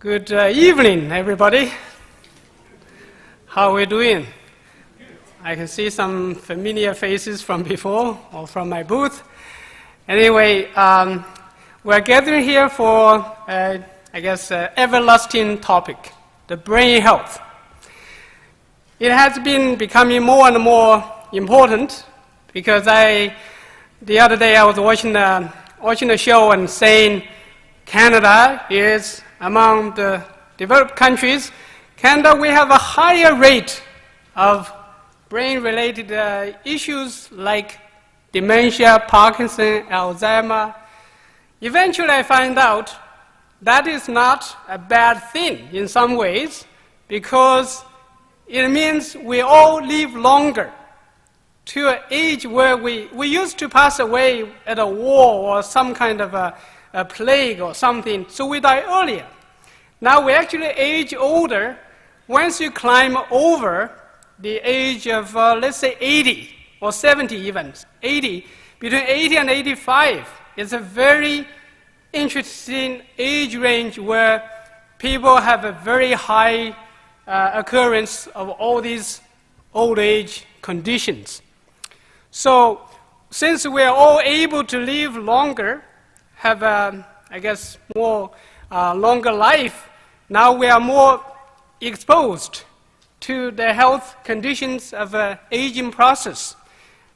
Good evening, everybody. How are we doing? I can see some familiar faces from before or from my booth. Anyway, we're gathering here for, everlasting topic, the brain health. It has been becoming more and more important because the other day I was watching a show and saying Canada is among the developed countries. Canada, we have a higher rate of brain-related issues like dementia, Parkinson, Alzheimer. Eventually I find out that is not a bad thing in some ways because it means we all live longer to an age where we used to pass away at a war or some kind of a plague or something, so we die earlier. Now we actually age older once you climb over the age of, let's say, 80 or 70 even. 80, between 80 and 85 is a very interesting age range where people have a very high occurrence of all these old age conditions. So since we are all able to live longer, have more longer life, now we are more exposed to the health conditions of an aging process.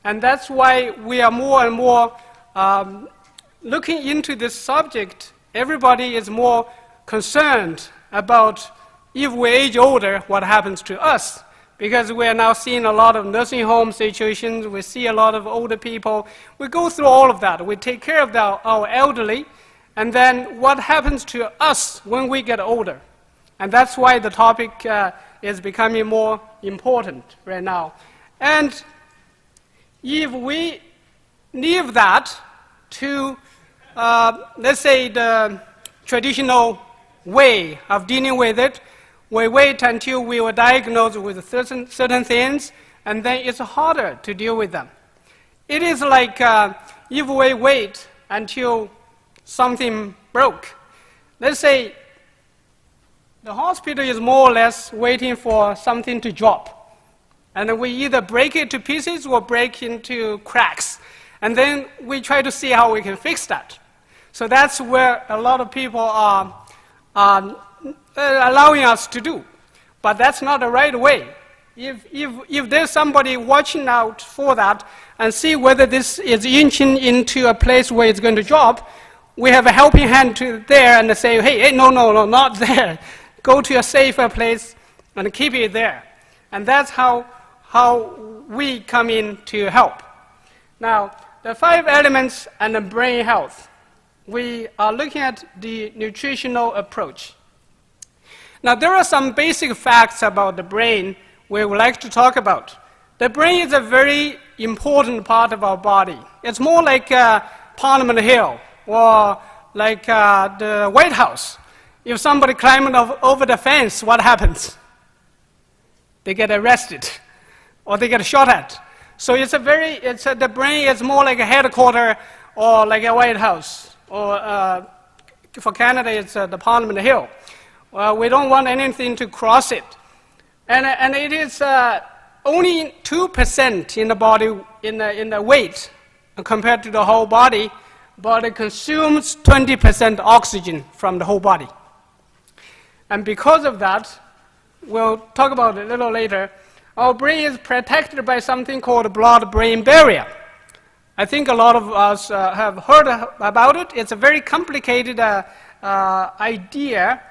And that's why we are more and more looking into this subject. Everybody is more concerned about if we age older, what happens to us. Because we are now seeing a lot of nursing home situations, we see a lot of older people. We go through all of that. We take care of our elderly, and then what happens to us when we get older? And that's why the topic is becoming more important right now. And if we leave that to, let's say, the traditional way of dealing with it, we wait until we were diagnosed with certain things, and then it's harder to deal with them. It is like if we wait until something broke. Let's say the hospital is more or less waiting for something to drop. And we either break it to pieces or break into cracks. And then we try to see how we can fix that. So that's where a lot of people are allowing us to do. But that's not the right way. If there's somebody watching out for that and see whether this is inching into a place where it's going to drop, we have a helping hand there and say, hey, no, not there. Go to a safer place and keep it there. And that's how we come in to help. Now, the 5 elements and the brain health. We are looking at the nutritional approach. Now, there are some basic facts about the brain we would like to talk about. The brain is a very important part of our body. It's more like Parliament Hill or like the White House. If somebody climbs over the fence, what happens? They get arrested or they get shot at. So the brain is more like a headquarters or like a White House. Or for Canada, it's the Parliament Hill. We don't want anything to cross it. And it is only 2% in the body, in the weight, compared to the whole body, but it consumes 20% oxygen from the whole body. And because of that, we'll talk about it a little later, our brain is protected by something called the blood-brain barrier. I think a lot of us have heard about it. It's a very complicated idea.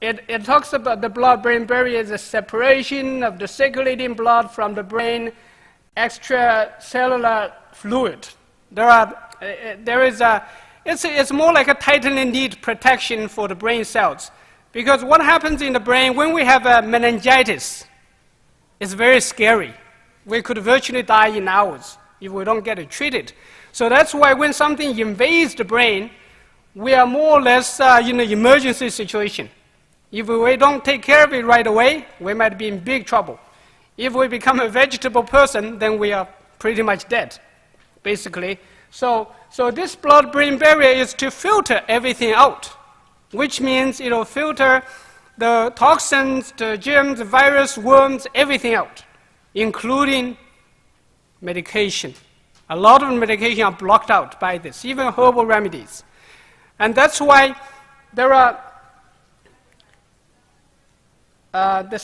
It talks about the blood-brain barrier as a separation of the circulating blood from the brain extracellular fluid. It's more like a tightly knit protection for the brain cells. Because what happens in the brain when we have a meningitis, it's very scary. We could virtually die in hours if we don't get it treated. So that's why when something invades the brain, we are more or less in an emergency situation. If we don't take care of it right away, we might be in big trouble. If we become a vegetable person, then we are pretty much dead, basically. So this blood-brain barrier is to filter everything out. which means it'll filter the toxins, the germs, the virus, worms, everything out, including medication. A lot of medication are blocked out by this, even herbal remedies. And that's why there are the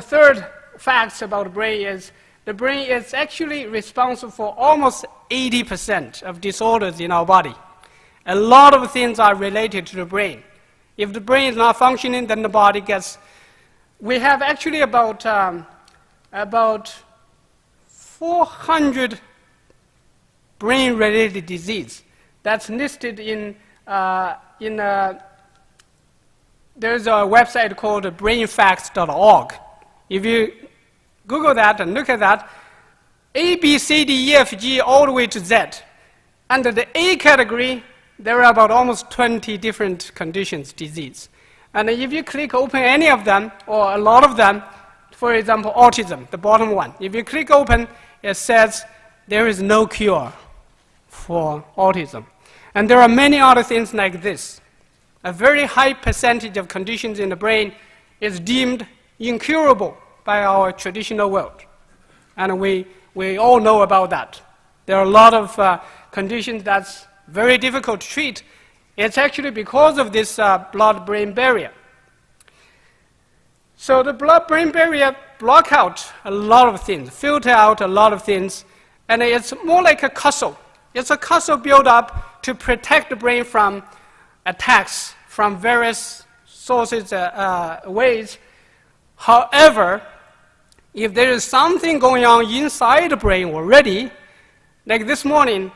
third fact about the brain is the brain is actually responsible for almost 80% of disorders in our body. A lot of things are related to the brain. If the brain is not functioning, then the body gets... We have actually about 400 brain-related disease that's listed in there's a website called brainfacts.org. If you Google that and look at that, A, B, C, D, E, F, G, all the way to Z. Under the A category, there are about almost 20 different conditions, disease. And if you click open any of them, or a lot of them, for example, autism, the bottom one. If you click open, it says there is no cure for autism. And there are many other things like this. A very high percentage of conditions in the brain is deemed incurable by our traditional world. And we all know about that. There are a lot of conditions that's very difficult to treat. It's actually because of this blood-brain barrier. So the blood-brain barrier block out a lot of things, filter out a lot of things, and it's more like a castle. It's a castle built up to protect the brain from attacks from various sources, ways. However, if there is something going on inside the brain already, like this morning,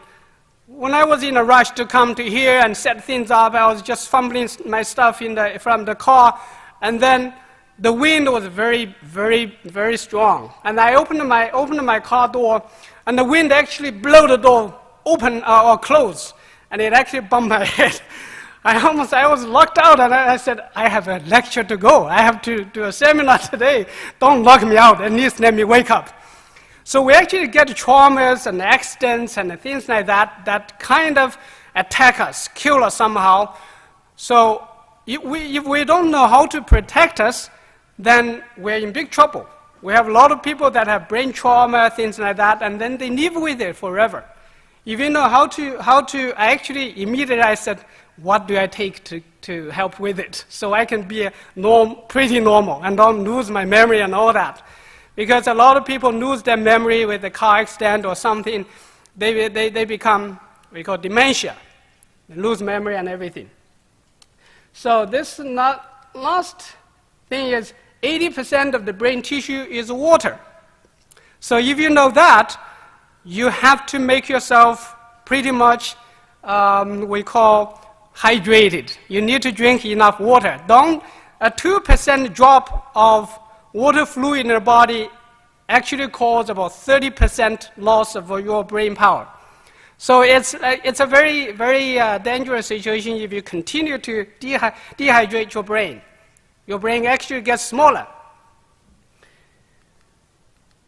when I was in a rush to come to here and set things up, I was just fumbling my stuff from the car, and then the wind was very, very, very strong. And I opened my car door, and the wind actually blew the door open or closed, and it actually bumped my head. I was locked out, and I said, I have a lecture to go. I have to do a seminar today. Don't lock me out, at least let me wake up. So we actually get traumas and accidents and things like that that kind of attack us, kill us somehow. So if we don't know how to protect us, then we're in big trouble. We have a lot of people that have brain trauma, things like that, and then they live with it forever. If you know how to, I actually immediately I said, what do I take to help with it? So I can be pretty normal and don't lose my memory and all that. Because a lot of people lose their memory with a car accident or something. They become, we call dementia. They lose memory and everything. So this last thing is 80% of the brain tissue is water. So if you know that, you have to make yourself pretty much, we call hydrated. You need to drink enough water. A 2% drop of water fluid in your body actually causes about 30% loss of your brain power. So it's a very, very dangerous situation if you continue to dehydrate your brain. Your brain actually gets smaller.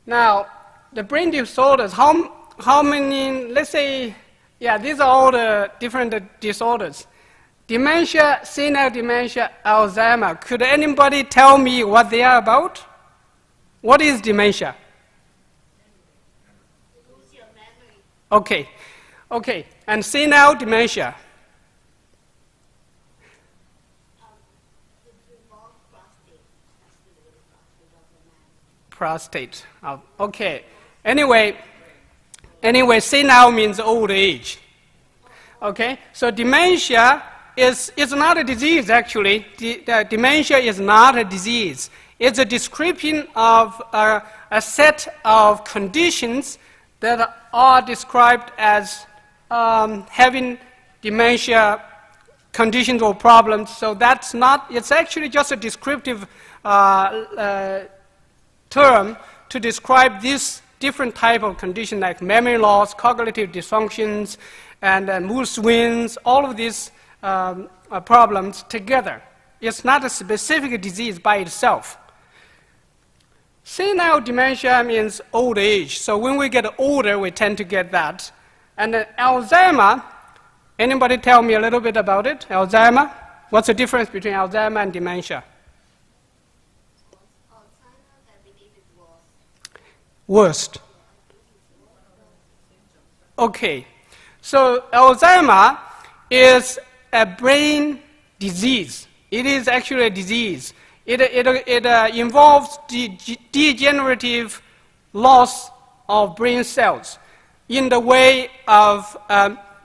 Now, the brain disorders, how many, let's say, yeah, these are all the different disorders. Dementia, senile dementia, Alzheimer. Could anybody tell me what they are about? What is dementia? Lose your memory. Okay. And senile dementia? Prostate. Okay. Anyway, senile means old age. Okay. So dementia is not a disease, actually. Dementia is not a disease. It's a description of a set of conditions that are described as having dementia conditions or problems. So that's not, it's actually just a descriptive term to describe this different type of condition like memory loss, cognitive dysfunctions, and mood swings, all of these problems together. It's not a specific disease by itself. Senile dementia means old age. So when we get older, we tend to get that. And Alzheimer Anybody tell me a little bit about it? Alzheimer? What's the difference between Alzheimer and dementia? Alzheimer's, I believe it was. Worst. Okay. So Alzheimer is a brain disease. It is actually a disease. It involves degenerative loss of brain cells in the way of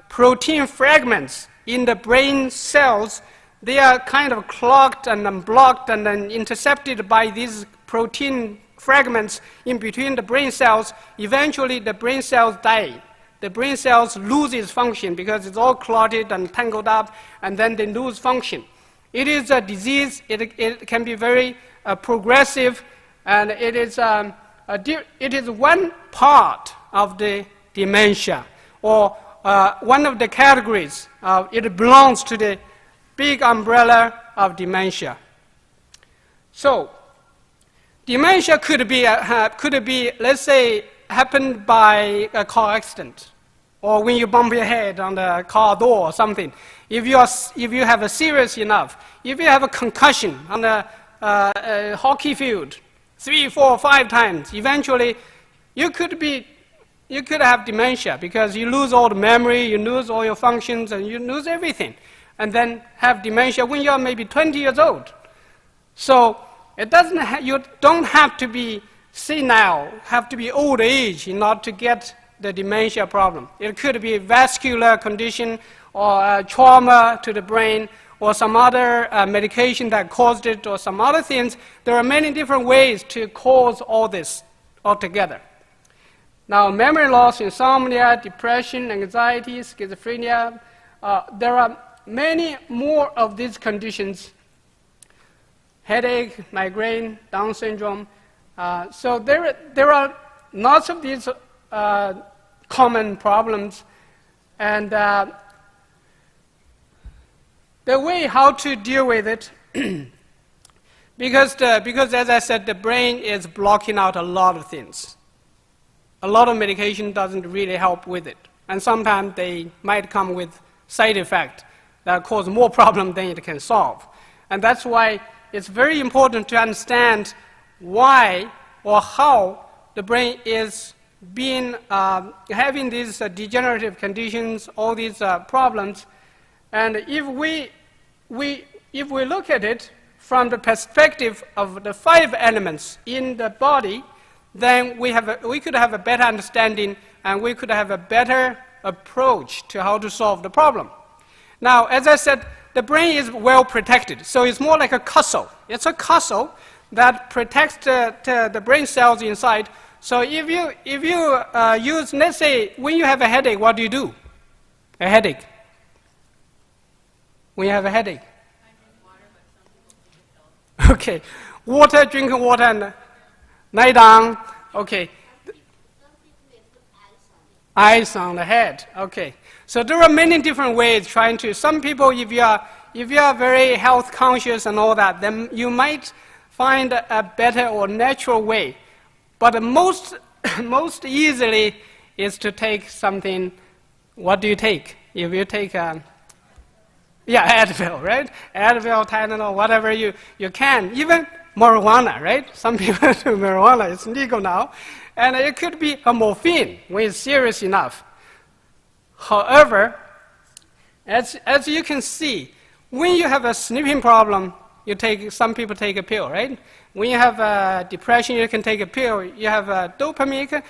protein fragments in the brain cells. They are kind of clogged and then blocked and then intercepted by these protein fragments in between the brain cells. Eventually, the brain cells die. The brain cells lose its function because it's all clotted and tangled up, and then they lose function. It is a disease. It can be very progressive, and it is one part of the dementia, or one of the categories. It belongs to the big umbrella of dementia. So, dementia could be, let's say, happened by a car accident, or when you bump your head on the car door or something. If you have a serious enough, if you have a concussion on a hockey field 3, 4, 5 times, eventually you could have dementia because you lose all the memory, you lose all your functions, and you lose everything, and then have dementia when you're maybe 20 years old. So you don't have to be senile, have to be old age in order to get the dementia problem. It could be a vascular condition or trauma to the brain or some other medication that caused it or some other things. There are many different ways to cause all this altogether. Now, memory loss, insomnia, depression, anxiety, schizophrenia, there are many more of these conditions. Headache, migraine, Down syndrome. So there are lots of these common problems, and the way how to deal with it, because as I said, the brain is blocking out a lot of things. A lot of medication doesn't really help with it, and sometimes they might come with side effects that cause more problem than it can solve. And that's why it's very important to understand why or how the brain is having these degenerative conditions, all these problems. And if we look at it from the perspective of the 5 elements in the body, then we could have a better understanding, and we could have a better approach to how to solve the problem. Now, as I said, the brain is well protected, so it's more like a castle. It's a castle that protects the brain cells inside. So if you use, let's say, when you have a headache, what do you do? A headache. When you have a headache. Okay, drinking water and lie down. Okay. Ice on the head. Okay. So there are many different ways trying to. Some people, if you are very health conscious and all that, then you might find a better or natural way. But most easily is to take something. What do you take? If you take Advil, right? Advil, Tylenol, whatever you can. Even marijuana, right? Some people do marijuana. It's legal now. And it could be a morphine when it's serious enough. However, as you can see, when you have a sleeping problem, some people take a pill, right? When you have depression, you can take a pill. You have dopamine,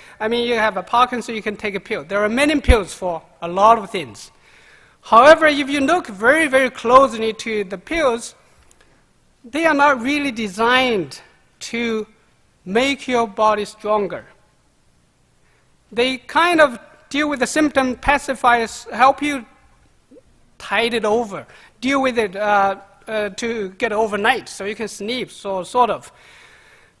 you have a Parkinson, you can take a pill. There are many pills for a lot of things. However, if you look very, very closely to the pills, they are not really designed to make your body stronger. They kind of deal with the symptom, pacifiers, help you tide it over, deal with it to get overnight so you can sleep, so sort of.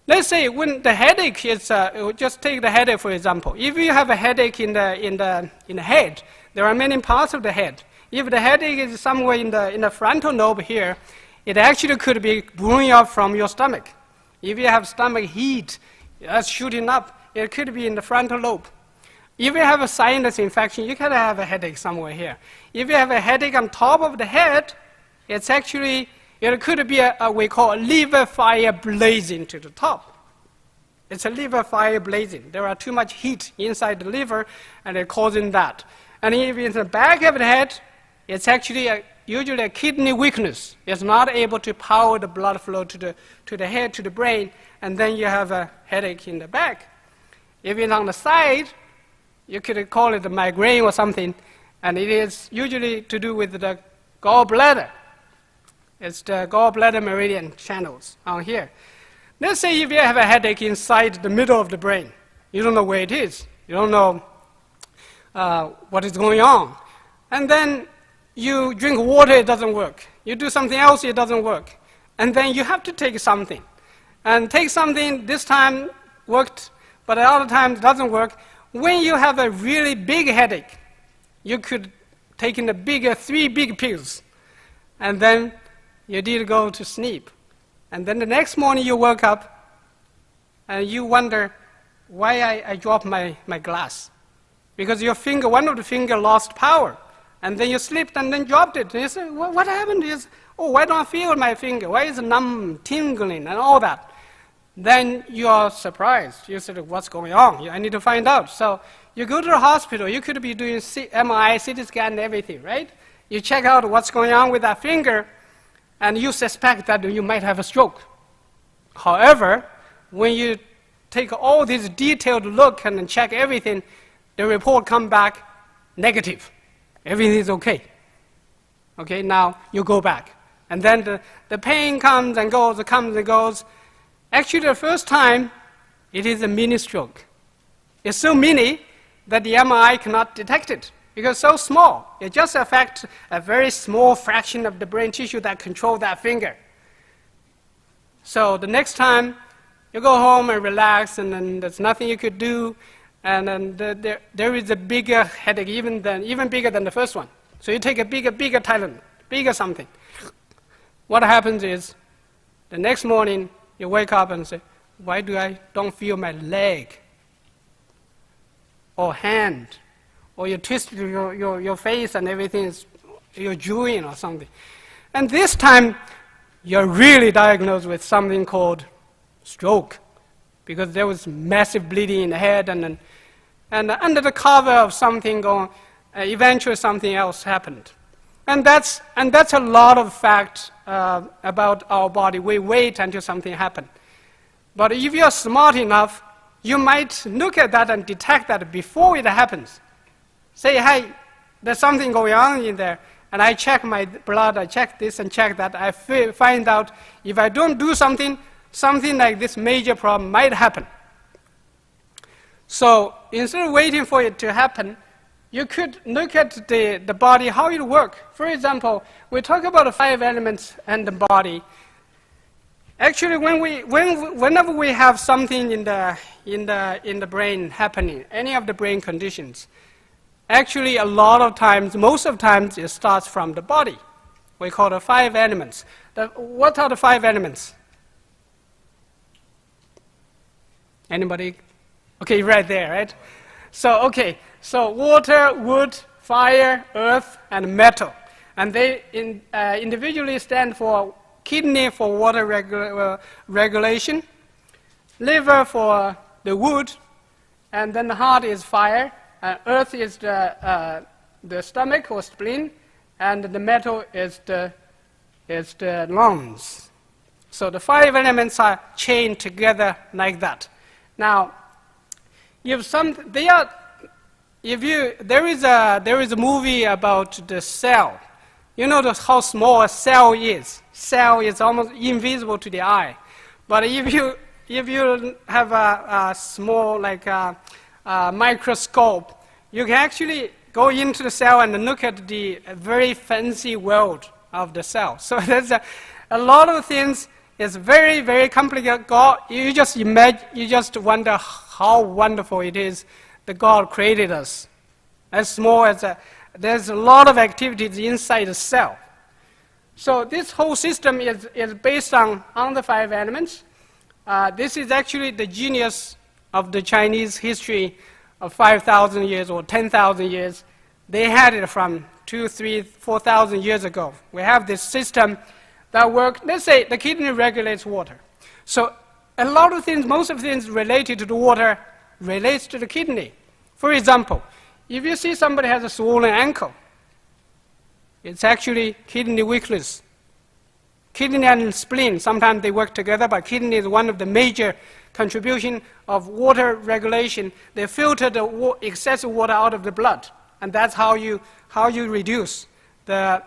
Let's say when the headache is, just take the headache for example. If you have a headache in the head, there are many parts of the head. If the headache is somewhere in the frontal lobe here, it actually could be brewing up from your stomach. If you have stomach heat, that's shooting up, it could be in the frontal lobe. If you have a sinus infection, you can have a headache somewhere here. If you have a headache on top of the head, it's actually, it could be we call a liver fire blazing to the top. It's a liver fire blazing. There are too much heat inside the liver, and it's causing that. And if it's in the back of the head, it's actually usually a kidney weakness. It's not able to power the blood flow to the head, to the brain, and then you have a headache in the back. If it's on the side, you could call it a migraine or something, and it is usually to do with the gallbladder. It's the gallbladder meridian channels on here. Let's say if you have a headache inside the middle of the brain, you don't know where it is, you don't know what is going on, and then you drink water, it doesn't work. You do something else, it doesn't work. And then you have to take something. And take something, this time worked, but other times it doesn't work. When you have a really big headache, you could take in the 3 big pills, and then you need to go to sleep. And then the next morning you wake up, and you wonder why I dropped my glass. Because your finger, one of the finger lost power. And then you slipped and then dropped it. And you say, what happened? Why don't I feel my finger? Why is it numb, tingling, and all that? Then you are surprised. You said, what's going on? I need to find out. So you go to the hospital. You could be doing MRI, CT scan, and everything, right? You check out what's going on with that finger, and you suspect that you might have a stroke. However, when you take all this detailed look and check everything, the report comes back negative. Everything is okay. Okay, now you go back. And then the pain comes and goes, Actually, the first time, it is a mini stroke. It's so mini that the MRI cannot detect it because it's so small. It just affects a very small fraction of the brain tissue that controls that finger. So the next time, you go home and relax, and then there's nothing you could do, and then there is a bigger headache, even bigger than the first one. So you take a bigger Tylenol, bigger something. What happens is, the next morning, you wake up and say, why do I don't feel my leg or hand, or you twist your face and everything is, you're chewing or something. And this time, you're really diagnosed with something called stroke, because there was massive bleeding in the head, and under the cover of something going, eventually something else happened. And that's a lot of fact about our body. We wait until something happens. But if you're smart enough, you might look at that and detect that before it happens. Say, hey, there's something going on in there, and I check my blood, I check this and check that. I find out if I don't do something like this major problem might happen. So instead of waiting for it to happen, you could look at the body, how it works. For example, we talk about the 5 elements and the body. Actually, whenever we have something in the brain happening, any of the brain conditions, actually a lot of times, most of the times, it starts from the body. We call the 5 elements. What are the 5 elements? Anybody? Okay, right there, right? So water, wood, fire, earth, and metal. And they individually stand for kidney for water regulation, liver for the wood, and then the heart is fire, earth is the stomach or spleen, and the metal is the lungs. So the 5 elements are chained together like that. Now, there is a movie about the cell. You know how small a cell is. Cell is almost invisible to the eye. But if you have a small microscope, you can actually go into the cell and look at the very fancy world of the cell. So there's a lot of things. It's very, very complicated. God, you just imagine, you just wonder how wonderful it is that God created us. As small as there's a lot of activities inside the cell. So this whole system is based on the 5 elements. This is actually the genius of the Chinese history of 5,000 years or 10,000 years. They had it from 2, 3, 4,000 years ago. We have this system that works. Let's say the kidney regulates water. So a lot of things, most of the things related to the water relates to the kidney. For example, if you see somebody has a swollen ankle, it's actually kidney weakness. Kidney and spleen, sometimes they work together, but kidney is one of the major contribution of water regulation. They filter the excessive water out of the blood, and that's how you reduce the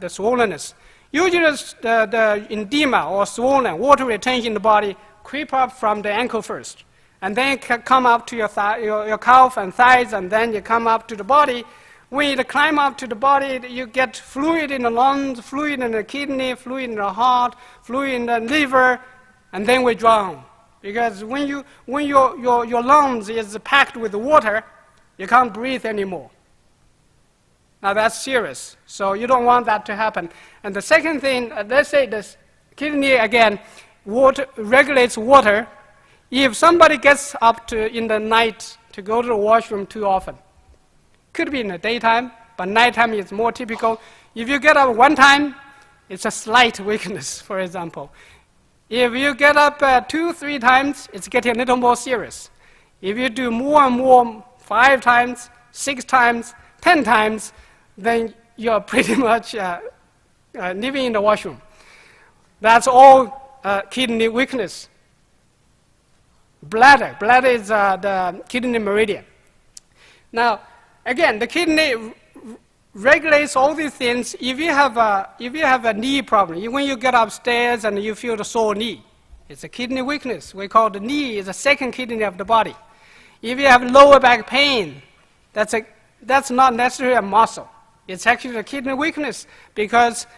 swollenness. Usually the edema or swollen water retention in the body creep up from the ankle first, and then come up to your calf and thighs, and then you come up to the body. When you climb up to the body, you get fluid in the lungs, fluid in the kidney, fluid in the heart, fluid in the liver, and then we drown. Because when your lungs is packed with water, you can't breathe anymore. Now that's serious, so you don't want that to happen. And the second thing, let's say this kidney again, regulates water. If somebody gets up in the night to go to the washroom too often, could be in the daytime, but nighttime is more typical. If you get up one time, it's a slight weakness, for example. If you get up 2, 3 times, it's getting a little more serious. If you do more and more, 5 times, 6 times, 10 times, then you're pretty much living in the washroom. That's all kidney weakness. Bladder is the kidney meridian. Now, again, the kidney regulates all these things. If you have a knee problem, when you get upstairs and you feel the sore knee, it's a kidney weakness. We call the knee is the second kidney of the body. If you have lower back pain, that's not necessarily a muscle. It's actually a kidney weakness, because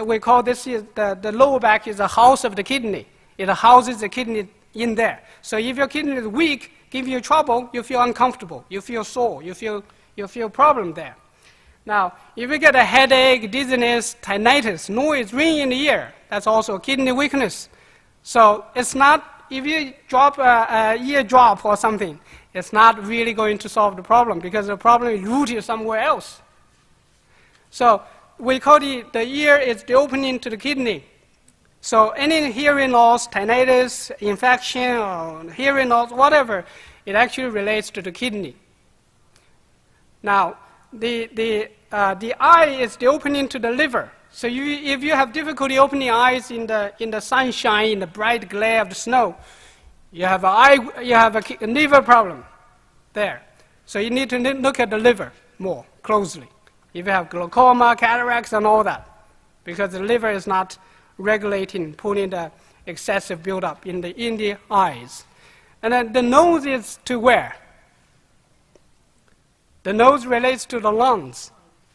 we call this the lower back is the house of the kidney. It houses the kidney in there. So if your kidney is weak, give you trouble, you feel uncomfortable, you feel sore, you feel problem there. Now, if you get a headache, dizziness, tinnitus, noise, ringing in the ear, that's also a kidney weakness. So it's not, if you drop a ear drop or something, it's not really going to solve the problem, because the problem is rooted somewhere else. So we call the ear is the opening to the kidney. So any hearing loss, tinnitus, infection, or hearing loss, whatever, it actually relates to the kidney. Now, the eye is the opening to the liver. So if you have difficulty opening eyes in the sunshine, in the bright glare of the snow, you have a liver problem there. So you need to look at the liver more closely. If you have glaucoma, cataracts, and all that, because the liver is not regulating, putting the excessive buildup in the eyes. And then the nose is to where? The nose relates to the lungs.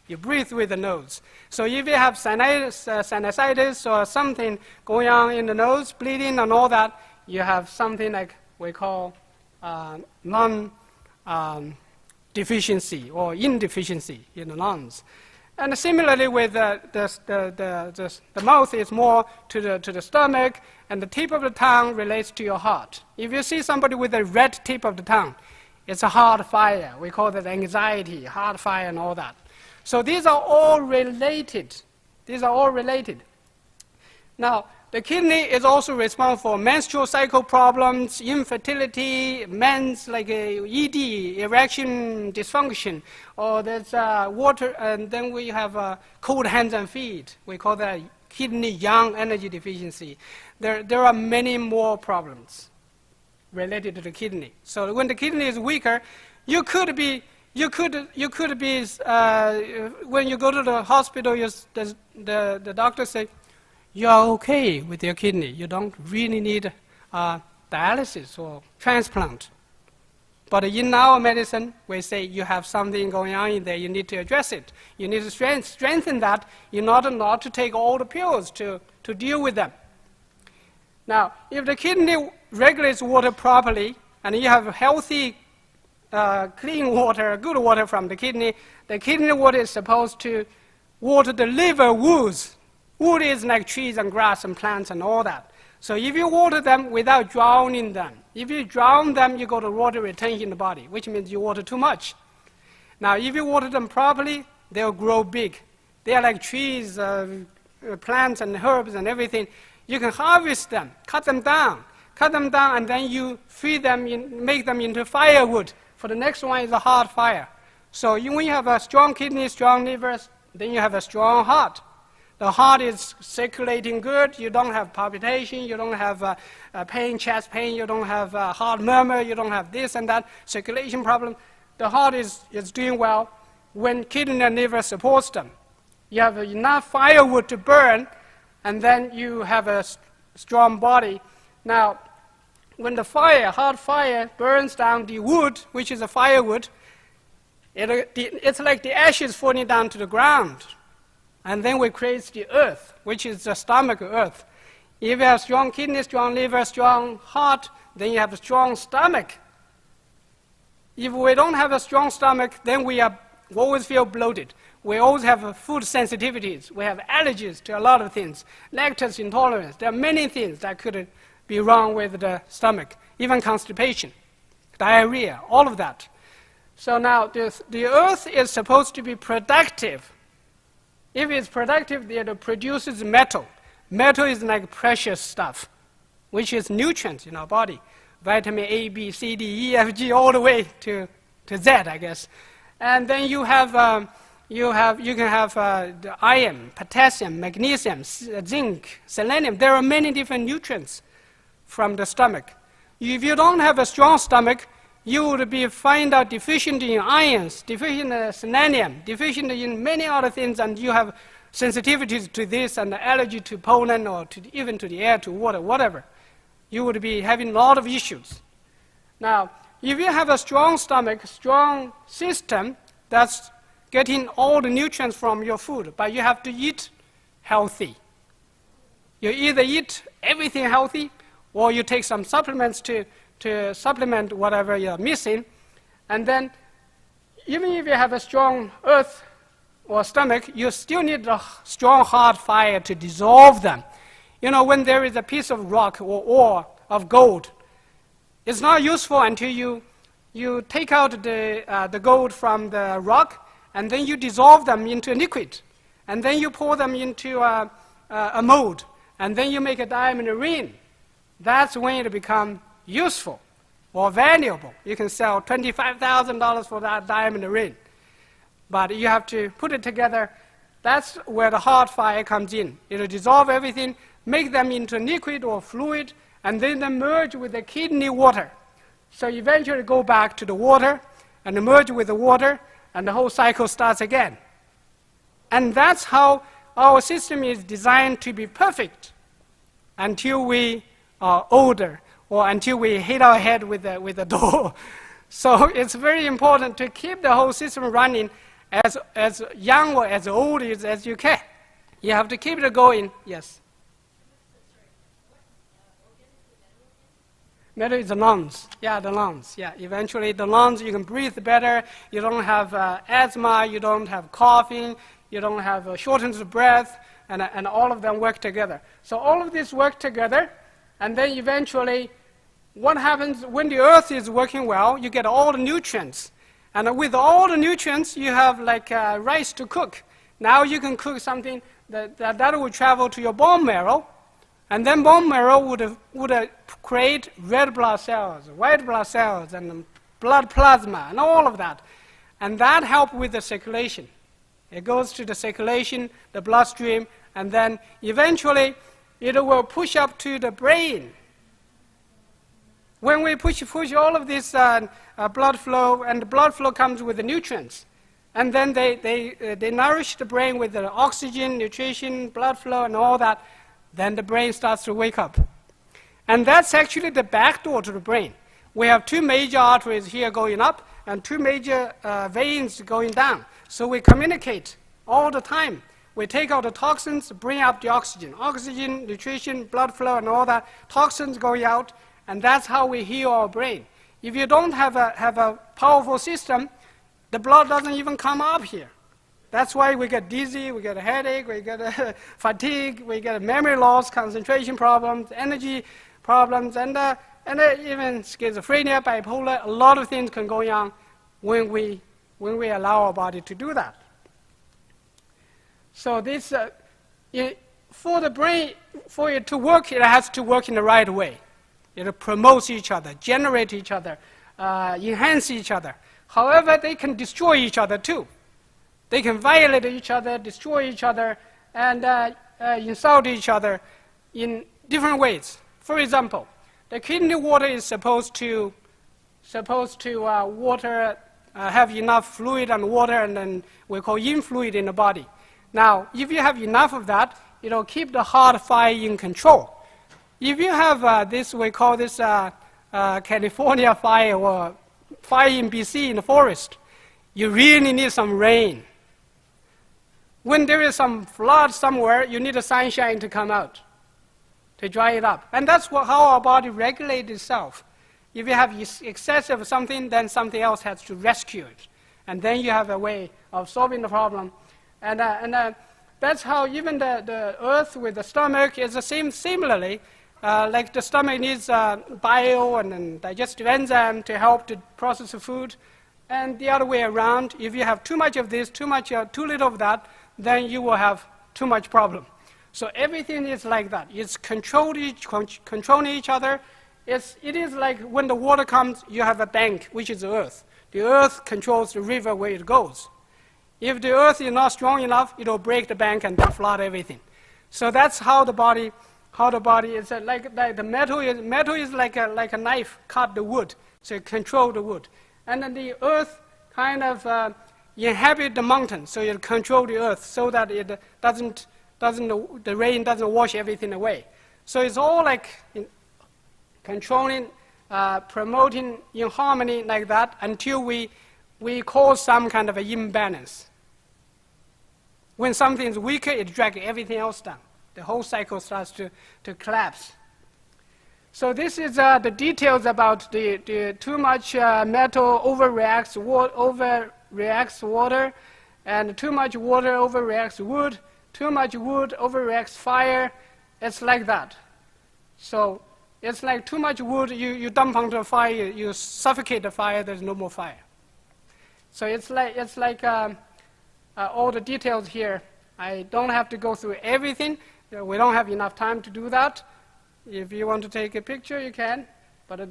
You breathe with the nose. So if you have sinusitis or something going on in the nose, bleeding and all that, you have something like we call lung deficiency or indeficiency in the lungs. And similarly with the mouth is more to the stomach, and the tip of the tongue relates to your heart. If you see somebody with a red tip of the tongue, it's a heart fire. We call that anxiety, heart fire, and all that. So these are all related. These are all related. Now, the kidney is also responsible for menstrual cycle problems, infertility, men's like ED, erection dysfunction, or there's water, and then we have cold hands and feet. We call that kidney yang energy deficiency. There are many more problems related to the kidney. So when the kidney is weaker, you could be when you go to the hospital, the doctor say, you are okay with your kidney. You don't really need dialysis or transplant. But in our medicine, we say you have something going on in there. You need to address it. You need to strengthen that in order not to take all the pills to deal with them. Now, if the kidney regulates water properly, and you have healthy, clean water, good water from the kidney water is supposed to water the liver woods. Wood is like trees and grass and plants and all that. So if you water them without drowning them, If you drown them, you go to water retention in the body, which means you water too much. Now, if you water them properly, they'll grow big. They are like trees, plants and herbs and everything. You can harvest them, cut them down, and then you feed them, make them into firewood. For the next one is a hard fire. So when you have a strong kidney, strong liver, then you have a strong heart. The heart is circulating good. You don't have palpitation. You don't have pain, chest pain. You don't have heart murmur. You don't have this and that circulation problem. The heart is doing well when kidney and liver supports them. You have enough firewood to burn, and then you have a strong body. Now, when the hot fire burns down the wood, which is a firewood, it's like the ashes falling down to the ground. And then we create the earth, which is the stomach earth. If you have strong kidney, strong liver, strong heart, then you have a strong stomach. If we don't have a strong stomach, then we always feel bloated. We always have food sensitivities. We have allergies to a lot of things. Lactose intolerance. There are many things that could be wrong with the stomach, even constipation, diarrhea, all of that. So now the earth is supposed to be productive. If it's productive, it produces metal. Metal is like precious stuff, which is nutrients in our body. Vitamin A, B, C, D, E, F, G, all the way to Z, I guess. And then you can have the iron, potassium, magnesium, zinc, selenium. There are many different nutrients from the stomach. If you don't have a strong stomach, you would find out deficient in ions, deficient in selenium, deficient in many other things, and you have sensitivities to this and allergy to pollen or even to the air, to water, whatever. You would be having a lot of issues. Now, if you have a strong stomach, strong system, that's getting all the nutrients from your food, but you have to eat healthy. You either eat everything healthy, or you take some supplements to supplement whatever you're missing. And then, even if you have a strong earth or stomach, you still need a strong hard fire to dissolve them. You know, when there is a piece of rock or ore of gold, it's not useful until you take out the gold from the rock, and then you dissolve them into a liquid, and then you pour them into a mold, and then you make a diamond ring. That's when it becomes useful or valuable. You can sell $25,000 for that diamond ring. But you have to put it together. That's where the hard fire comes in. It'll dissolve everything, make them into liquid or fluid, and then they merge with the kidney water. So eventually go back to the water and merge with the water, and the whole cycle starts again. And that's how our system is designed to be perfect until we are older, or until we hit our head with the door. So it's very important to keep the whole system running as young or as old as you can. You have to keep it going. Yes? Metal is the lungs. Yeah, the lungs. Yeah, eventually the lungs, you can breathe better. You don't have asthma. You don't have coughing. You don't have shortness of breath. And all of them work together. So all of this work together. And then eventually, what happens when the earth is working well, you get all the nutrients. And with all the nutrients, you have like rice to cook. Now you can cook something that will travel to your bone marrow, and then bone marrow would create red blood cells, white blood cells, and blood plasma, and all of that. And that helps with the circulation. It goes to the circulation, the bloodstream, and then eventually it will push up to the brain. When we push all of this blood flow, and the blood flow comes with the nutrients, and then they nourish the brain with the oxygen, nutrition, blood flow, and all that, then the brain starts to wake up. And that's actually the back door to the brain. We have two major arteries here going up, and two major veins going down. So we communicate all the time. We take out the toxins, bring up the oxygen. Oxygen, nutrition, blood flow, and all that. Toxins going out, and that's how we heal our brain. If you don't have a powerful system, the blood doesn't even come up here. That's why we get dizzy, we get a headache, we get fatigue, we get memory loss, concentration problems, energy problems, and even schizophrenia, bipolar. A lot of things can go on when we allow our body to do that. So this, for the brain, for it to work, it has to work in the right way. It promotes each other, generate each other, enhance each other. However, they can destroy each other too. They can violate each other, destroy each other, and insult each other in different ways. For example, the kidney water is supposed to water have enough fluid and water, and then we call in fluid in the body. Now, if you have enough of that, it'll keep the heart fire in control. If you have this, we call this California fire or fire in BC in the forest, you really need some rain. When there is some flood somewhere, you need the sunshine to come out, to dry it up. And that's how our body regulates itself. If you have excess of something, then something else has to rescue it. And then you have a way of solving the problem. And that's how even the earth with the stomach is the same. Similarly, like the stomach needs bile and digestive enzyme to help to process the food. And the other way around, if you have too much of this, too little of that, then you will have too much problem. So everything is like that. It's controlling each other. It is like when the water comes, you have a bank, which is the earth. The earth controls the river where it goes. If the earth is not strong enough, it will break the bank and flood everything. So that's how the body is like the metal is like a knife, cut the wood, so it control the wood. And then the earth kind of inhabit the mountain, so it control the earth so that it the rain doesn't wash everything away. So it's all like controlling, promoting in harmony like that until we cause some kind of an imbalance. When something is weaker, it drags everything else down. The whole cycle starts to collapse. So this is the details about the too much metal overreacts water, and too much water overreacts wood, too much wood overreacts fire. It's like that. So it's like too much wood, you dump onto a fire, you suffocate the fire, there's no more fire. So it's like all the details here. I don't have to go through everything. We don't have enough time to do that. If you want to take a picture, you can, but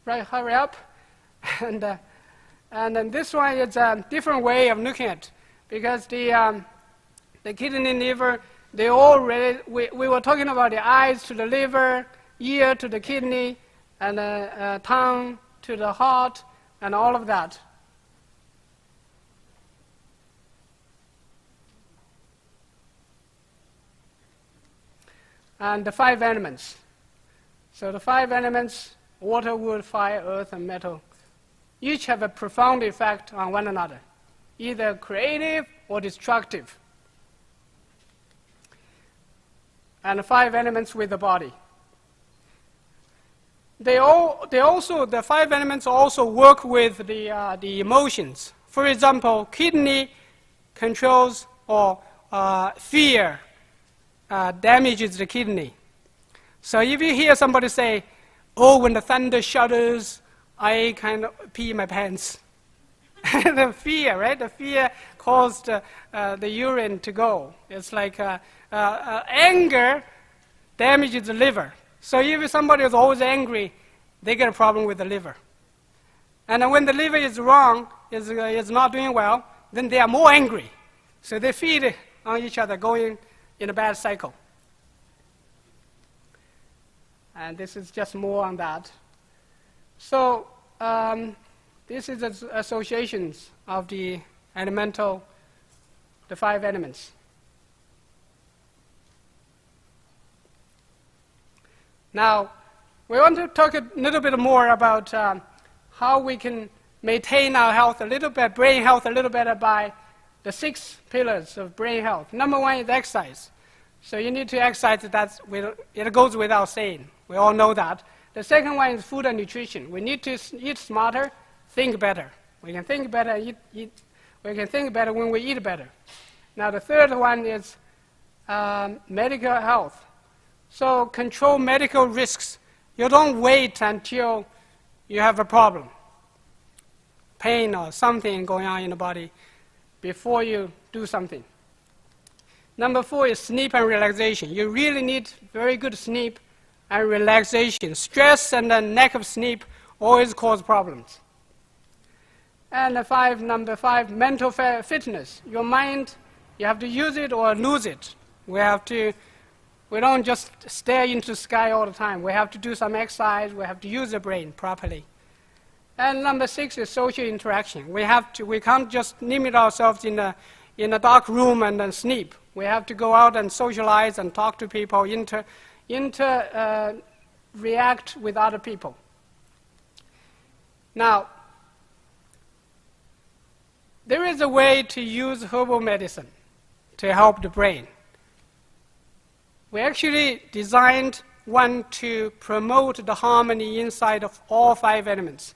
hurry up. And then this one is a different way of looking at it, because the kidney, liver, they all we were talking about the eyes to the liver, ear to the kidney, and tongue to the heart, and all of that. And the 5 elements. So the 5 elements, water, wood, fire, earth, and metal, each have a profound effect on one another, either creative or destructive. And the 5 elements with the body. The 5 elements also work with the emotions. For example, kidney controls or fear damages the kidney. So if you hear somebody say, "Oh, when the thunder shudders, I kind of pee my pants." The fear, right? The fear caused the urine to go. It's like anger damages the liver. So if somebody is always angry, they get a problem with the liver. And when the liver is wrong, is not doing well, then they are more angry. So they feed on each other, going in a bad cycle. And this is just more on that. So this is the associations of the elemental, the 5 elements. Now, we want to talk a little bit more about how we can maintain our health a little bit, brain health a little better by the 6 pillars of brain health. Number 1 is exercise. So you need to exercise. It goes without saying. We all know that. The second one is food and nutrition. We need to eat smarter, think better. We can think better, we can think better when we eat better. Now the third one is medical health. So control medical risks You don't wait until you have a problem, pain or something going on in the body, before you do something. Number 4 is sleep and relaxation. You really need very good sleep and relaxation. Stress and the lack of sleep always cause problems. And number 5, mental fitness. Your mind, you have to use it or lose it. We don't just stare into the sky all the time. We have to do some exercise. We have to use the brain properly. And number 6 is social interaction. We can't just limit ourselves in a dark room and then sleep. We have to go out and socialize and talk to people, react with other people. Now, there is a way to use herbal medicine to help the brain. We actually designed one to promote the harmony inside of all 5 elements.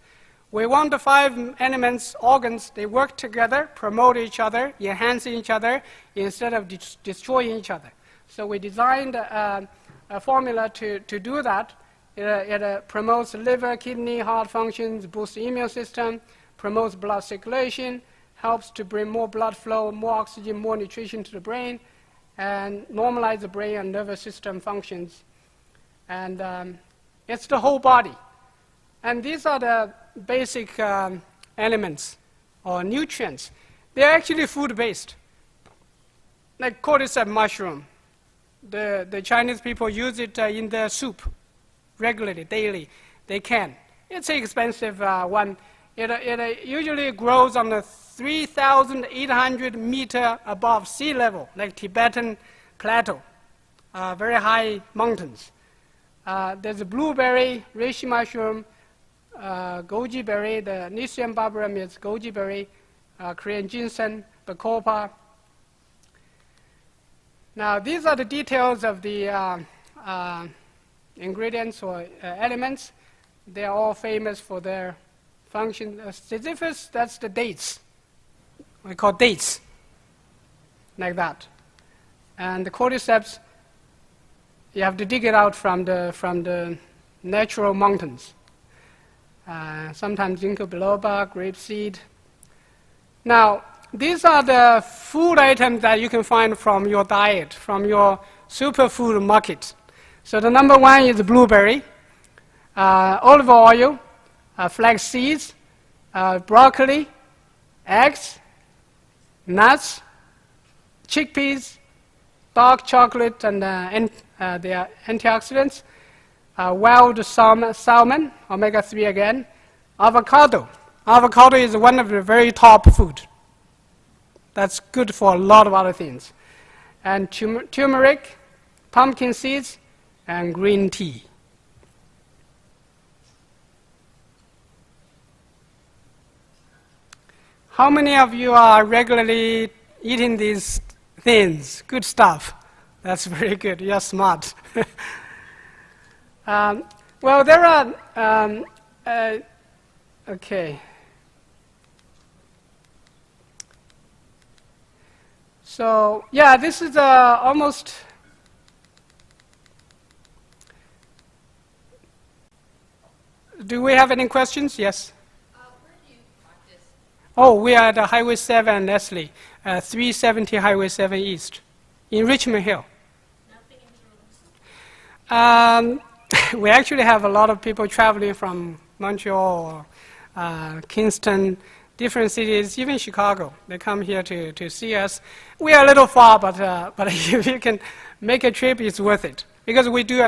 We want the 5 elements, organs, they work together, promote each other, enhance each other, instead of destroying each other. So we designed a formula to do that. It promotes liver, kidney, heart functions, boosts the immune system, promotes blood circulation, helps to bring more blood flow, more oxygen, more nutrition to the brain, and normalize the brain and nervous system functions. And it's the whole body. And these are the basic elements or nutrients. They're actually food-based, like cordyceps mushroom. The Chinese people use it in their soup regularly, daily. They can. It's an expensive one. It usually grows on the 3,800 meter above sea level, like Tibetan plateau, very high mountains. There's a blueberry, reishi mushroom, goji berry, the Nisium barbarum is goji berry, Korean ginseng, bacopa. Now, these are the details of the ingredients or elements. They are all famous for their function. Sisyphus, that's the dates. We call dates, like that. And the cordyceps, you have to dig it out from the natural mountains. Sometimes ginkgo biloba, grapeseed. Now, these are the food items that you can find from your diet, from your superfood market. So the number 1 is blueberry, olive oil, flax seeds, broccoli, eggs, nuts, chickpeas, dark chocolate, and they are antioxidants, wild salmon, omega-3 again, avocado. Avocado is one of the very top food. That's good for a lot of other things. And turmeric, pumpkin seeds, and green tea. How many of you are regularly eating these things? Good stuff. That's very good. You're smart. Well, there are, okay. So, yeah, this is almost, do we have any questions? Yes. Where do you practice? Oh, we are at Highway 7, Leslie, 370 Highway 7 East, in Richmond Hill. Nothing in Toronto? We actually have a lot of people traveling from Montreal, Kingston, different cities, even Chicago. They come here to see us. We are a little far, but if you can make a trip, it's worth it. Because we do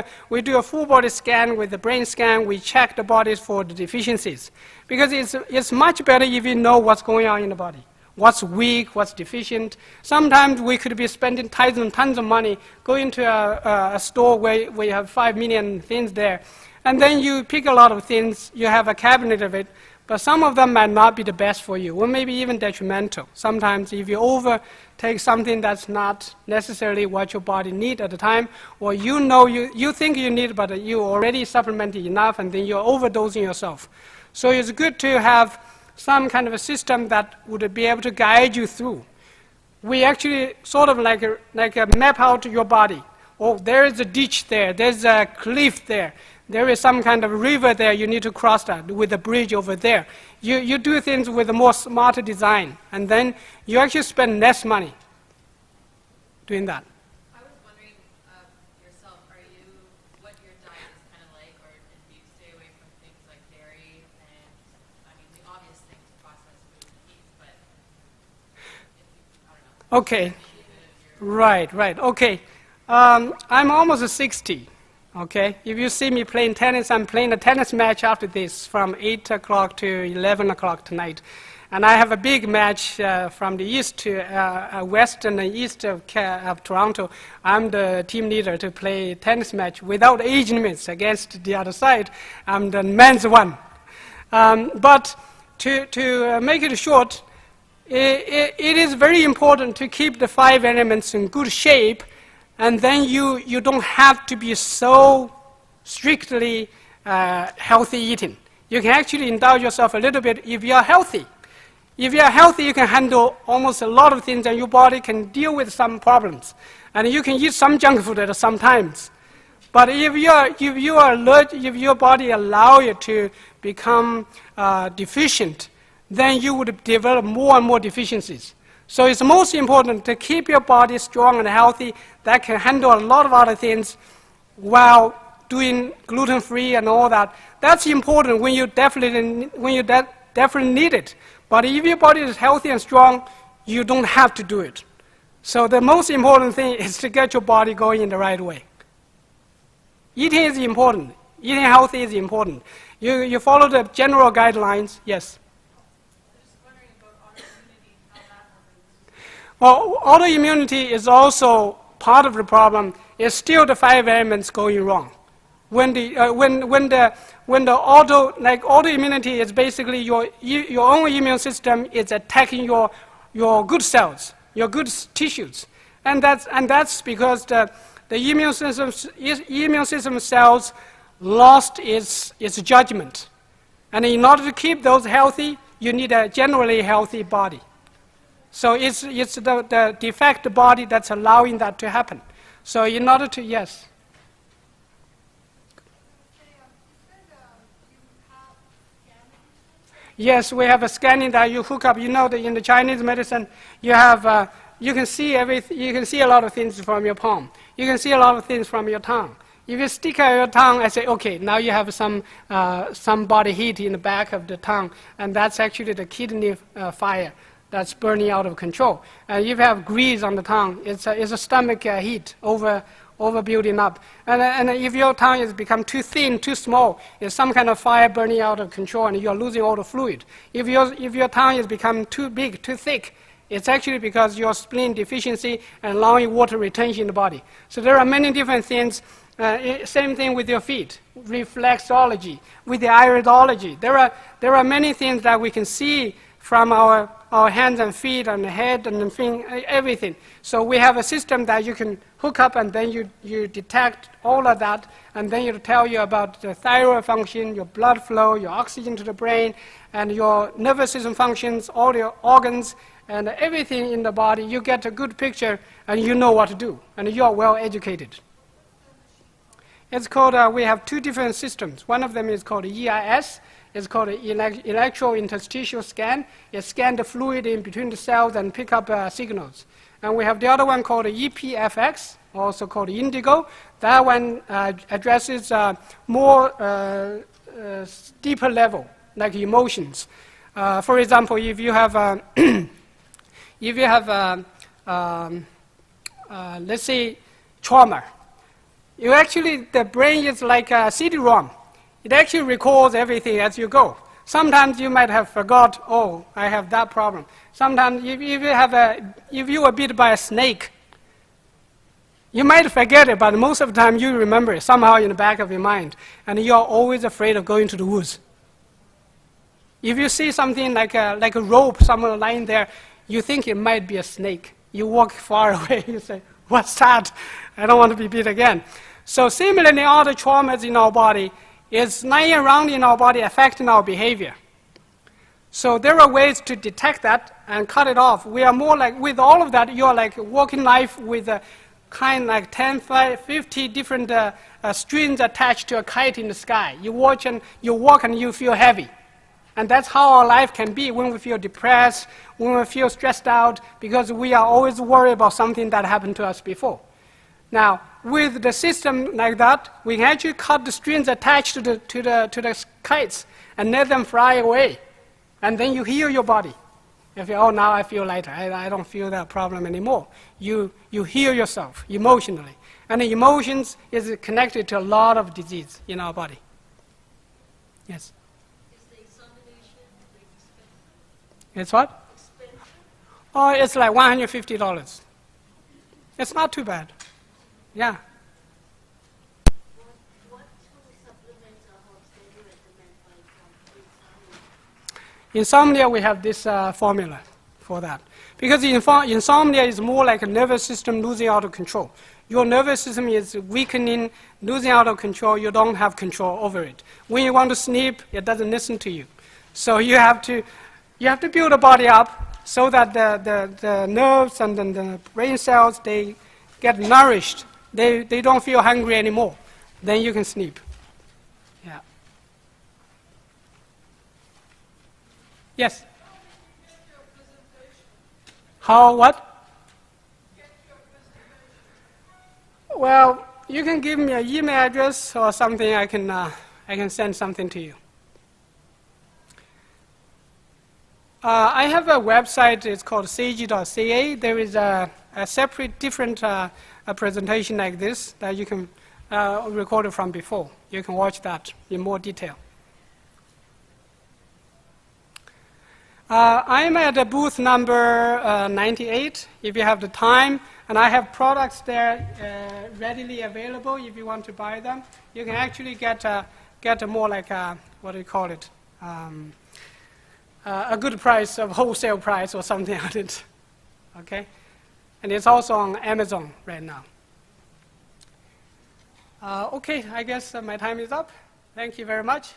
a full body scan with the brain scan. We check the bodies for the deficiencies. Because it's much better if you know what's going on in the body. What's weak, what's deficient. Sometimes we could be spending tons and tons of money going to a store where we have 5 million things there. And then you pick a lot of things, you have a cabinet of it, but some of them might not be the best for you, or maybe even detrimental. Sometimes if you overtake something that's not necessarily what your body needs at the time, or you think you need, but you already supplemented enough, and then you're overdosing yourself. So it's good to have some kind of a system that would be able to guide you through. We actually sort of like a map out your body. Oh, there is a ditch there, there's a cliff there, there is some kind of river there, you need to cross that with a bridge over there. You do things with a more smarter design, and then you actually spend less money doing that. I was wondering, yourself, what your diet is kind of like, or do you stay away from things like dairy and, I mean, the obvious things, processed foods and meats, but I don't know. Okay. Right. Okay. I'm almost 60. Okay. If you see me playing tennis, I'm playing a tennis match after this from 8 o'clock to 11 o'clock tonight. And I have a big match from the east to west and the east of Toronto. I'm the team leader to play tennis match without age limits against the other side. I'm the men's one. But to make it short, it is very important to keep the 5 elements in good shape, and then you don't have to be so strictly healthy eating. You can actually indulge yourself a little bit if you are healthy. If you are healthy, you can handle almost a lot of things, and your body can deal with some problems. And you can eat some junk food at some times. But if your body allow you to become deficient, then you would develop more and more deficiencies. So it's most important to keep your body strong and healthy that can handle a lot of other things while doing gluten-free and all that. That's important when you definitely need it. But if your body is healthy and strong, you don't have to do it. So the most important thing is to get your body going in the right way. Eating is important. Eating healthy is important. You follow the general guidelines, yes. Well, autoimmunity is also part of the problem. It's still the 5 elements going wrong. When the autoimmunity is basically your own immune system is attacking your good cells, your good tissues, and that's because the immune system cells lost its judgment, and in order to keep those healthy, you need a generally healthy body. So it's the defect body that's allowing that to happen. So in order to, yes. Yes, we have a scanning that you hook up. You know that in the Chinese medicine, you have you can see everything. You can see a lot of things from your palm. You can see a lot of things from your tongue. If you stick out your tongue and say, okay, now you have some body heat in the back of the tongue, and that's actually the kidney fire that's burning out of control. If you have grease on the tongue, it's a stomach heat over building up. And if your tongue has become too thin, too small, it's some kind of fire burning out of control, and you're losing all the fluid. If your tongue has become too big, too thick, it's actually because your spleen deficiency and allowing water retention in the body. So there are many different things. Same thing with your feet, reflexology, with the iridology. There are many things that we can see from our hands and feet and the head and the thing, everything. So we have a system that you can hook up, and then you detect all of that, and then it'll tell you about the thyroid function, your blood flow, your oxygen to the brain, and your nervous system functions, all your organs, and everything in the body. You get a good picture, and you know what to do, and you are well educated. It's called, we have 2 different systems. One of them is called EIS. It's called an electro-interstitial scan. It scans the fluid in between the cells and pick up signals. And we have the other one called EPFX, also called Indigo. That one addresses more deeper level, like emotions. For example, if you have, let's say, trauma, the brain is like a CD-ROM. It actually records everything as you go. Sometimes you might have forgot, oh, I have that problem. Sometimes if you were bit by a snake, you might forget it, but most of the time you remember it somehow in the back of your mind, and you're always afraid of going to the woods. If you see something like a rope somewhere lying there, you think it might be a snake. You walk far away, you say, what's that? I don't want to be bit again. So similarly, all the traumas in our body is lying around in our body affecting our behavior. So there are ways to detect that and cut it off. We are more like, with all of that, you're like walking life with kind like 10, 50 different strings attached to a kite in the sky. You watch and you walk and you feel heavy. And that's how our life can be when we feel depressed, when we feel stressed out, because we are always worried about something that happened to us before. Now, with the system like that, we can actually cut the strings attached to the kites and let them fly away. And then you heal your body. You feel, oh, now I feel lighter. I don't feel that problem anymore. You heal yourself emotionally. And the emotions is connected to a lot of disease in our body. Yes? Is the examination expensive? It's what? Expensive? Oh, it's like $150. It's not too bad. Yeah. What two supplements or herbs do you recommend for insomnia? Insomnia, we have this formula for that. Because insomnia is more like a nervous system losing out of control. Your nervous system is weakening, losing out of control. You don't have control over it. When you want to sleep, it doesn't listen to you. So you have to build the body up so that the nerves and the brain cells, they get nourished. They don't feel hungry anymore. Then you can sleep. Yeah. Yes? How, what? Well, you can give me an email address or something. I can send something to you. I have a website. It's called seiji.ca. There is a separate, different presentation like this that you can record it from before. You can watch that in more detail. I'm at booth number 98, if you have the time, and I have products there readily available if you want to buy them. You can actually get a more like a, what do you call it, a good price, of wholesale price or something on it, okay? And it's also on Amazon right now. Okay, I guess my time is up. Thank you very much.